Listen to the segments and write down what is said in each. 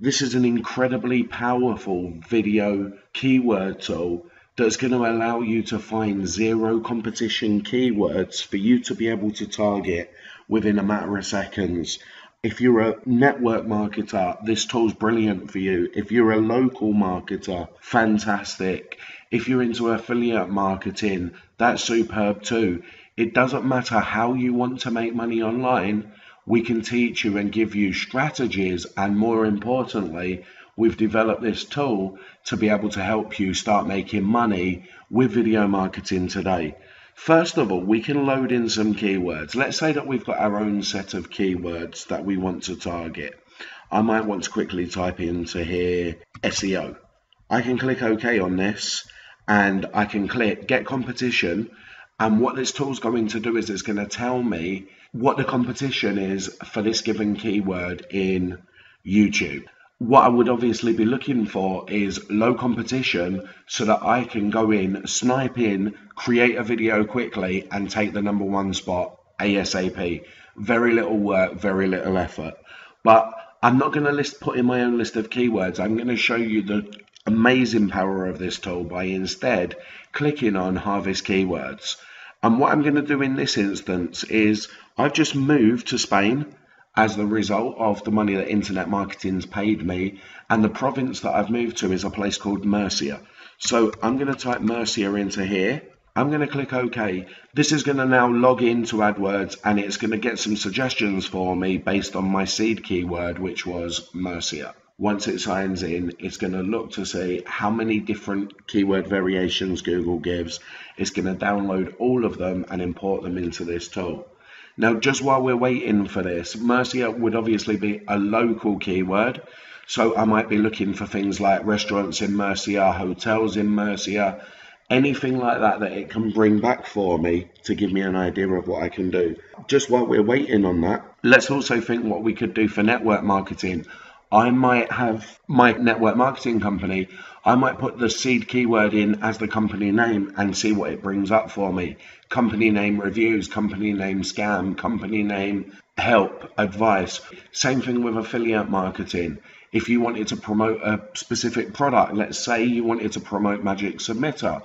This is an incredibly powerful video keyword tool that's going to allow you to find zero competition keywords for you to be able to target within a matter of seconds. If you're a network marketer, this tool's brilliant for you. If you're a local marketer, fantastic. If you're into affiliate marketing, that's superb too. It doesn't matter how you want to make money online. We can teach you and give you strategies, and more importantly, we've developed this tool to be able to help you start making money with video marketing today. First of all, we can load in some keywords. Let's say that we've got our own set of keywords that we want to target. I might want to quickly type into here SEO. I can click OK on this and I can click Get Competition. And what this tool's going to do is it's going to tell me what the competition is for this given keyword in YouTube. What I would obviously be looking for is low competition so that I can go in, snipe in, create a video quickly and take the #1 spot ASAP. Very little work, very little effort. But I'm not going to put in my own list of keywords. I'm going to show you the amazing power of this tool by instead clicking on Harvest Keywords. And what I'm going to do in this instance is I've just moved to Spain as the result of the money that internet marketing's paid me, and the province that I've moved to is a place called Murcia. So I'm going to type Murcia into here. I'm going to click OK. This is going to now log into AdWords and it's going to get some suggestions for me based on my seed keyword, which was Murcia. Once it signs in, it's going to look to see how many different keyword variations Google gives. It's going to download all of them and import them into this tool. Now, just while we're waiting for this, Murcia would obviously be a local keyword. So I might be looking for things like restaurants in Murcia, hotels in Murcia, anything like that that it can bring back for me to give me an idea of what I can do. Just while we're waiting on that, let's also think what we could do for network marketing. I might have my network marketing company, I might put the seed keyword in as the company name and see what it brings up for me. Company name reviews, company name scam, company name help, advice. Same thing with affiliate marketing. If you wanted to promote a specific product, let's say you wanted to promote Magic Submitter,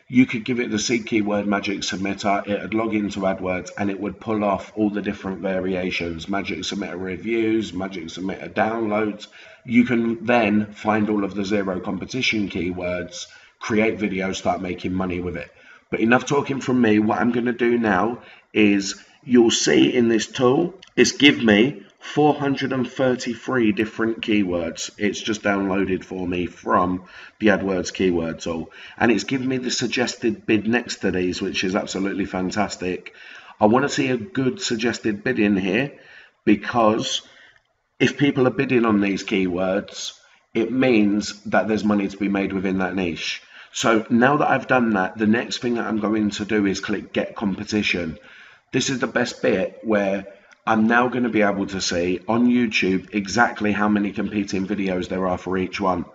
you could give it the seed keyword Magic Submitter, it would log into AdWords and it would pull off all the different variations, Magic Submitter reviews, Magic Submitter downloads. You can then find all of the zero competition keywords, create videos, start making money with it. But enough talking from me. What I'm going to do now is you'll see in this tool, it's give me 433 different keywords. It's just downloaded for me from the AdWords keyword tool, and it's given me the suggested bid next to these, which is absolutely fantastic. I want to see a good suggested bid in here, because if people are bidding on these keywords, it means that there's money to be made within that niche. So now that I've done that, the next thing that I'm going to do is click Get Competition. This is the best bit, where I'm now going to be able to see on YouTube exactly how many competing videos there are for each one.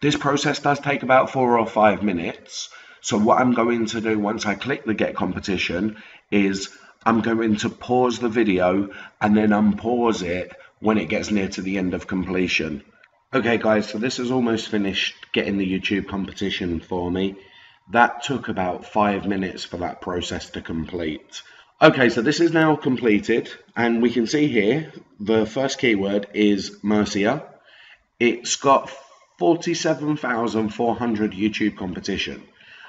This process does take about 4 or 5 minutes. So what I'm going to do once I click the Get Competition is I'm going to pause the video and then unpause it when it gets near to the end of completion. Okay guys, so this is almost finished getting the YouTube competition for me. That took about 5 minutes for that process to complete. Okay, so this is now completed, and we can see here the first keyword is Murcia. It's got 47,400 YouTube competition.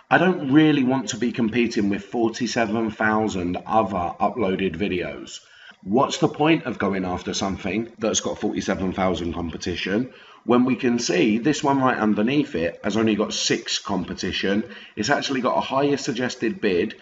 I don't really want to be competing with 47,000 other uploaded videos. What's the point of going after something that's got 47,000 competition when we can see this one right underneath it has only got 6 competition? It's actually got a higher suggested bid,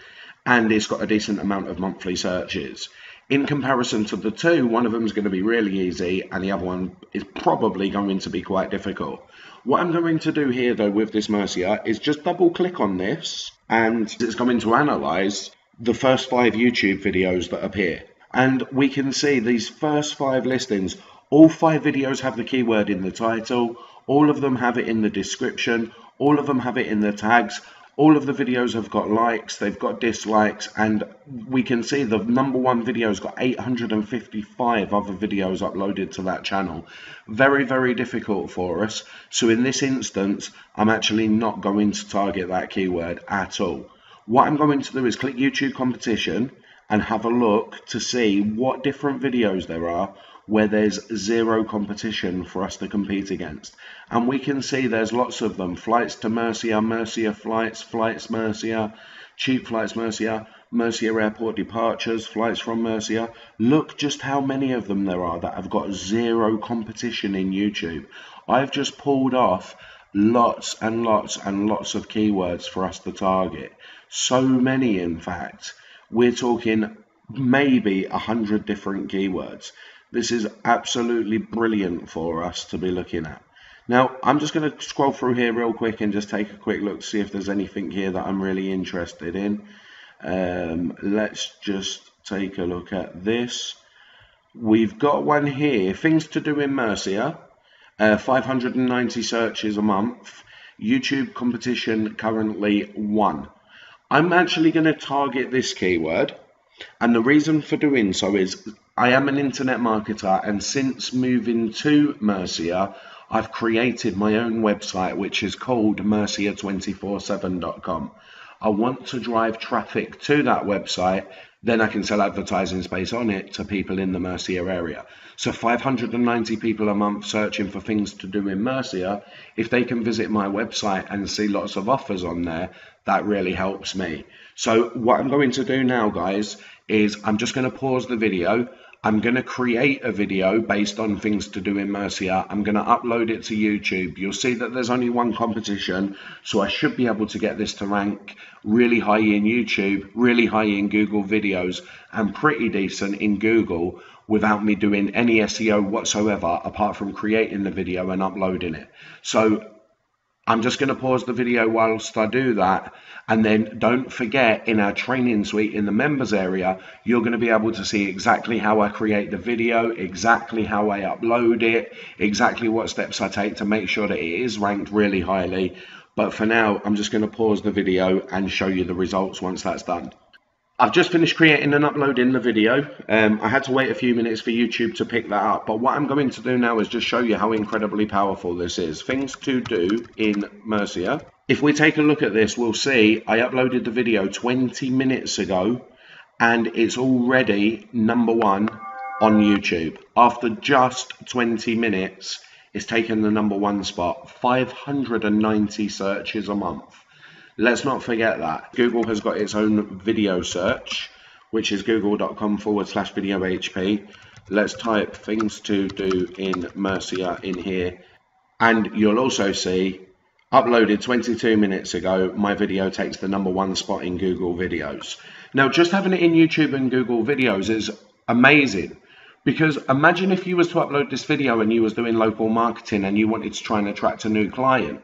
and it's got a decent amount of monthly searches. In comparison to the two, one of them is going to be really easy and the other one is probably going to be quite difficult. What I'm going to do here though with this Murcia is just double click on this, and it's going to analyze the first 5 YouTube videos that appear. And we can see these first 5 listings, all 5 videos have the keyword in the title, all of them have it in the description, all of them have it in the tags, All of the videos have got likes, they've got dislikes, and we can see the #1 video's got 855 other videos uploaded to that channel. Very, very difficult for us. So in this instance, I'm actually not going to target that keyword at all. What I'm going to do is click YouTube competition and have a look to see what different videos there are where there's zero competition for us to compete against. And we can see there's lots of them. Flights to Murcia, Murcia flights, flights Murcia, cheap flights Murcia, Murcia airport departures, flights from Murcia. Look just how many of them there are that have got zero competition in YouTube. I've just pulled off lots and lots and lots of keywords for us to target. So many, in fact. We're talking maybe 100 different keywords. This is absolutely brilliant for us to be looking at. Now, I'm just going to scroll through here real quick and just take a quick look to see if there's anything here that I'm really interested in. Let's just take a look at this. We've got one here, things to do in Murcia, 590 searches a month, YouTube competition currently 1. I'm actually going to target this keyword, and the reason for doing so is I am an internet marketer, and since moving to Murcia, I've created my own website, which is called Murcia247.com. I want to drive traffic to that website, then I can sell advertising space on it to people in the Murcia area. So 590 people a month searching for things to do in Murcia, if they can visit my website and see lots of offers on there, that really helps me. So what I'm going to do now, guys, is I'm just going to pause the video. I'm going to create a video based on things to do in Murcia. I'm going to upload it to YouTube. You'll see that there's only one competition, so I should be able to get this to rank really high in YouTube, really high in Google videos, and pretty decent in Google without me doing any SEO whatsoever, apart from creating the video and uploading it. So I'm just going to pause the video whilst I do that, and then don't forget, in our training suite in the members area, you're going to be able to see exactly how I create the video, exactly how I upload it, exactly what steps I take to make sure that it is ranked really highly. But for now, I'm just going to pause the video and show you the results once that's done. I've just finished creating and uploading the video. I had to wait a few minutes for YouTube to pick that up, but what I'm going to do now is just show you how incredibly powerful this is. Things to do in Murcia. If we take a look at this, we'll see I uploaded the video 20 minutes ago, and it's already #1 on YouTube. After just 20 minutes, it's taken the #1 spot. 590 searches a month. Let's not forget that. Google has got its own video search, which is google.com/video HP. Let's type things to do in Murcia in here, and you'll also see uploaded 22 minutes ago, my video takes the #1 spot in Google videos. Now, just having it in YouTube and Google videos is amazing, because imagine if you was to upload this video and you was doing local marketing and you wanted to try and attract a new client.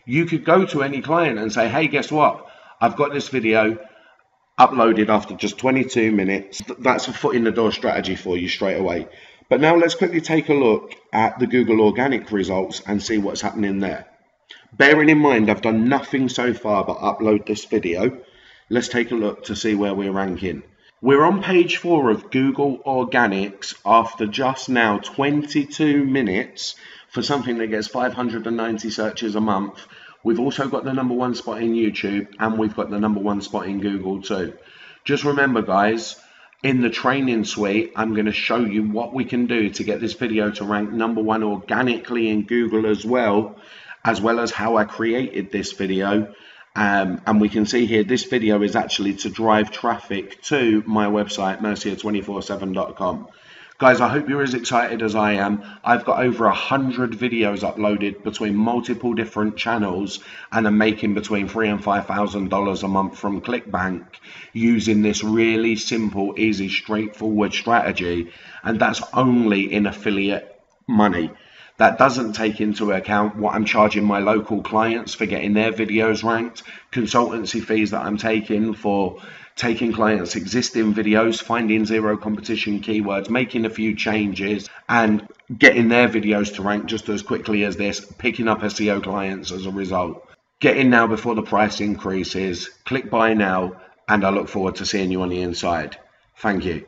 You could go to any client and say, hey, guess what? I've got this video uploaded after just 22 minutes. That's a foot in the door strategy for you straight away. But now let's quickly take a look at the Google organic results and see what's happening there. Bearing in mind, I've done nothing so far but upload this video. Let's take a look to see where we're ranking. We're on page 4 of Google Organics after just now 22 minutes for something that gets 590 searches a month. We've also got the #1 spot in YouTube, and we've got the #1 spot in Google too. Just remember, guys, in the training suite, I'm going to show you what we can do to get this video to rank #1 organically in Google as well as how I created this video. And we can see here, this video is actually to drive traffic to my website, Murcia247.com. Guys, I hope you're as excited as I am. I've got over 100 videos uploaded between multiple different channels, and I'm making between $3,000 and $5,000 a month from ClickBank using this really simple, easy, straightforward strategy. And that's only in affiliate money. That doesn't take into account what I'm charging my local clients for getting their videos ranked, consultancy fees that I'm taking for taking clients' existing videos, finding zero competition keywords, making a few changes, and getting their videos to rank just as quickly as this, picking up SEO clients as a result. Get in now before the price increases. Click buy now, and I look forward to seeing you on the inside. Thank you.